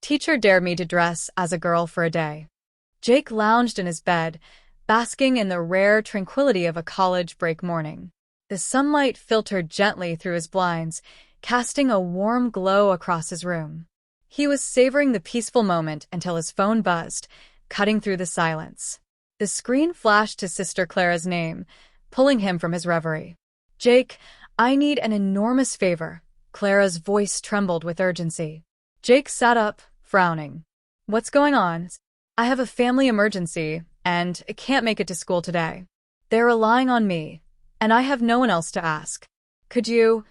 Teacher dared me to dress as a girl for a day. Jake lounged in his bed, basking in the rare tranquility of a college break morning. The sunlight filtered gently through his blinds, casting a warm glow across his room. He was savoring the peaceful moment until his phone buzzed, cutting through the silence. The screen flashed his sister Clara's name, pulling him from his reverie. "Jake, I need an enormous favor." Clara's voice trembled with urgency. Jake sat up, frowning. "What's going on?" "I have a family emergency, and I can't make it to school today. They're relying on me, and I have no one else to ask. Could you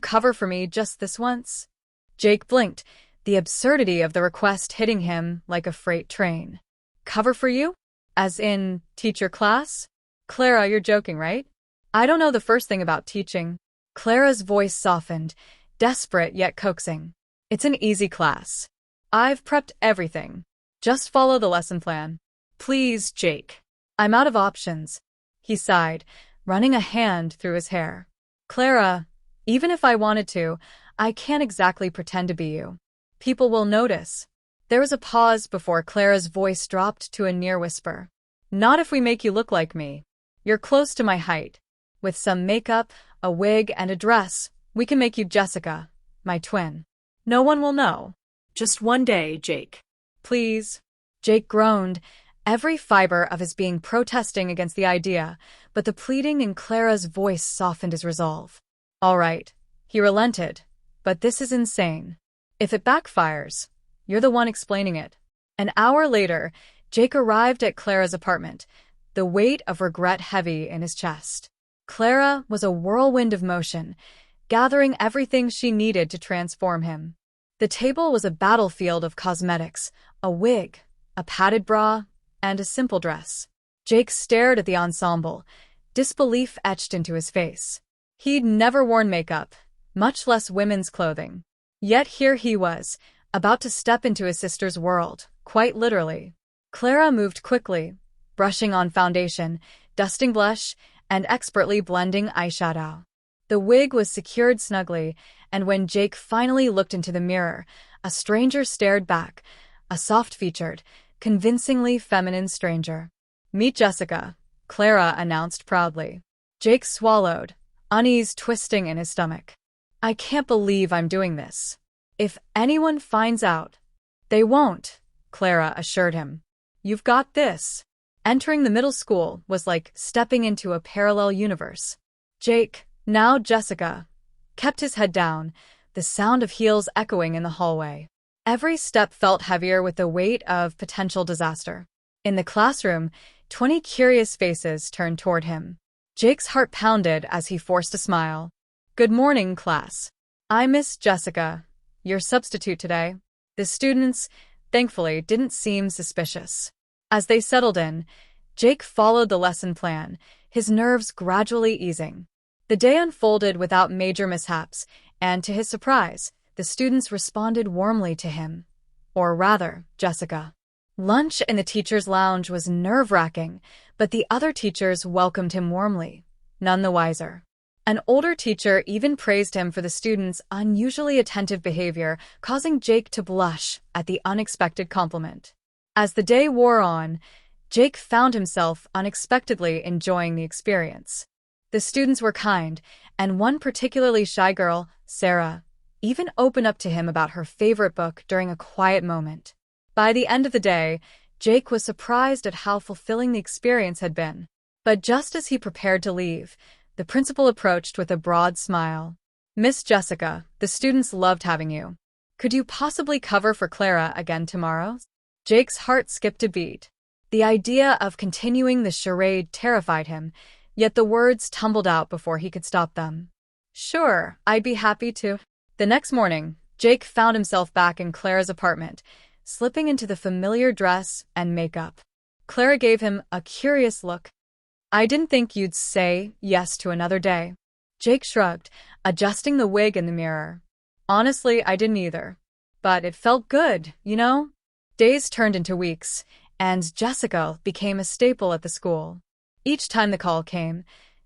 cover for me just this once?" Jake blinked, the absurdity of the request hitting him like a freight train. "Cover for you? As in, teach your class? Clara, you're joking, right? I don't know the first thing about teaching." Clara's voice softened, desperate yet coaxing. "It's an easy class. I've prepped everything. Just follow the lesson plan. Please, Jake." "I'm out of options," he sighed, running a hand through his hair. "Clara, even if I wanted to, I can't exactly pretend to be you. People will notice." There was a pause before Clara's voice dropped to a near whisper. "Not if we make you look like me. You're close to my height. With some makeup, a wig, and a dress, we can make you Jessica, my twin. No one will know. Just one day, Jake. Please." Jake groaned, every fiber of his being protesting against the idea, but the pleading in Clara's voice softened his resolve. "All right," he relented, "but this is insane. If it backfires, you're the one explaining it." An hour later, Jake arrived at Clara's apartment, the weight of regret heavy in his chest. Clara was a whirlwind of motion, gathering everything she needed to transform him. The table was a battlefield of cosmetics, a wig, a padded bra, and a simple dress. Jake stared at the ensemble, disbelief etched into his face. He'd never worn makeup, much less women's clothing. Yet here he was, about to step into his sister's world, quite literally. Clara moved quickly, brushing on foundation, dusting blush, and expertly blending eyeshadow. The wig was secured snugly, and when Jake finally looked into the mirror, a stranger stared back, a soft-featured, convincingly feminine stranger. "Meet Jessica," Clara announced proudly. Jake swallowed, unease twisting in his stomach. "I can't believe I'm doing this. If anyone finds out..." "They won't," Clara assured him. "You've got this." Entering the middle school was like stepping into a parallel universe. Jake, now Jessica, kept his head down, the sound of heels echoing in the hallway. Every step felt heavier with the weight of potential disaster. In the classroom, 20 curious faces turned toward him. Jake's heart pounded as he forced a smile. "Good morning, class. I'm Miss Jessica, your substitute today." The students, thankfully, didn't seem suspicious. As they settled in, Jake followed the lesson plan, his nerves gradually easing. The day unfolded without major mishaps, and to his surprise, the students responded warmly to him. Or rather, Jessica. Lunch in the teacher's lounge was nerve-wracking, but the other teachers welcomed him warmly, none the wiser. An older teacher even praised him for the students' unusually attentive behavior, causing Jake to blush at the unexpected compliment. As the day wore on, Jake found himself unexpectedly enjoying the experience. The students were kind, and one particularly shy girl, Sarah, even opened up to him about her favorite book during a quiet moment. By the end of the day, Jake was surprised at how fulfilling the experience had been. But just as he prepared to leave, the principal approached with a broad smile. "Miss Jessica, the students loved having you. Could you possibly cover for Clara again tomorrow?" Jake's heart skipped a beat. The idea of continuing the charade terrified him, yet the words tumbled out before he could stop them. "Sure, I'd be happy to." The next morning, Jake found himself back in Clara's apartment, slipping into the familiar dress and makeup. Clara gave him a curious look. "I didn't think you'd say yes to another day." Jake shrugged, adjusting the wig in the mirror. "Honestly, I didn't either. But it felt good, you know?" Days turned into weeks, and Jessica became a staple at the school. Each time the call came,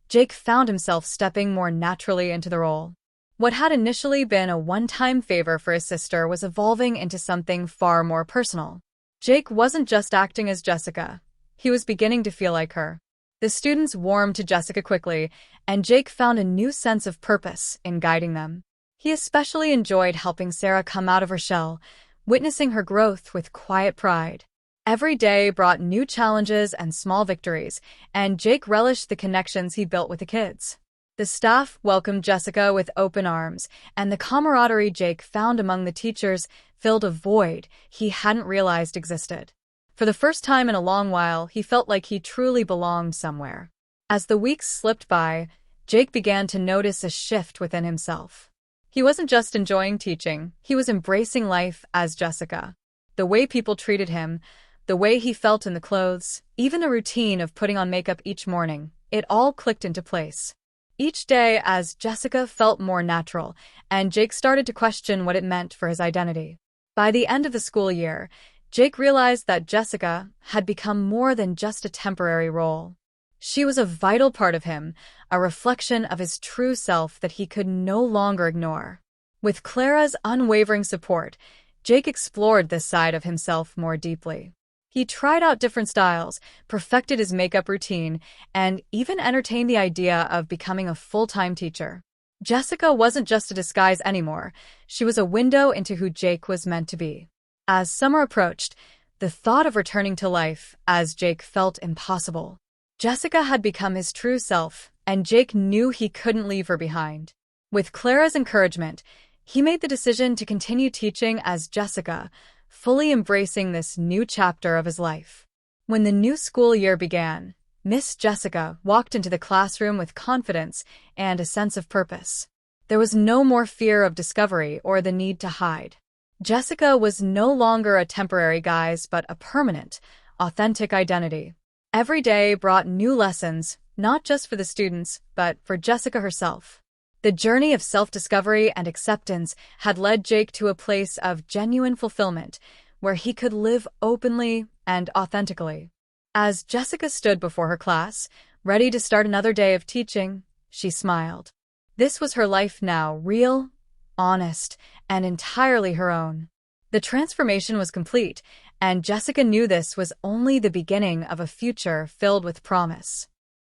Jake found himself stepping more naturally into the role. What had initially been a one-time favor for his sister was evolving into something far more personal. Jake wasn't just acting as Jessica. He was beginning to feel like her. The students warmed to Jessica quickly, and Jake found a new sense of purpose in guiding them. He especially enjoyed helping Sarah come out of her shell, witnessing her growth with quiet pride. Every day brought new challenges and small victories, and Jake relished the connections he built with the kids. The staff welcomed Jessica with open arms, and the camaraderie Jake found among the teachers filled a void he hadn't realized existed. For the first time in a long while, he felt like he truly belonged somewhere. As the weeks slipped by, Jake began to notice a shift within himself. He wasn't just enjoying teaching, he was embracing life as Jessica. The way people treated him, the way he felt in the clothes, even a routine of putting on makeup each morning, it all clicked into place. Each day, as Jessica felt more natural, and Jake started to question what it meant for his identity. By the end of the school year, Jake realized that Jessica had become more than just a temporary role. She was a vital part of him, a reflection of his true self that he could no longer ignore. With Clara's unwavering support, Jake explored this side of himself more deeply. He tried out different styles, perfected his makeup routine, and even entertained the idea of becoming a full-time teacher. Jessica wasn't just a disguise anymore. She was a window into who Jake was meant to be. As summer approached, the thought of returning to life, as Jake felt impossible. Jessica had become his true self, and Jake knew he couldn't leave her behind. With Clara's encouragement, he made the decision to continue teaching as Jessica, fully embracing this new chapter of his life. When the new school year began, Miss Jessica walked into the classroom with confidence and a sense of purpose. There was no more fear of discovery or the need to hide. Jessica was no longer a temporary guise but a permanent, authentic identity. Every day brought new lessons, not just for the students, but for Jessica herself. The journey of self-discovery and acceptance had led Jake to a place of genuine fulfillment, where he could live openly and authentically. As Jessica stood before her class, ready to start another day of teaching, she smiled. This was her life now, real, honest, and entirely her own. The transformation was complete, and Jessica knew this was only the beginning of a future filled with promise.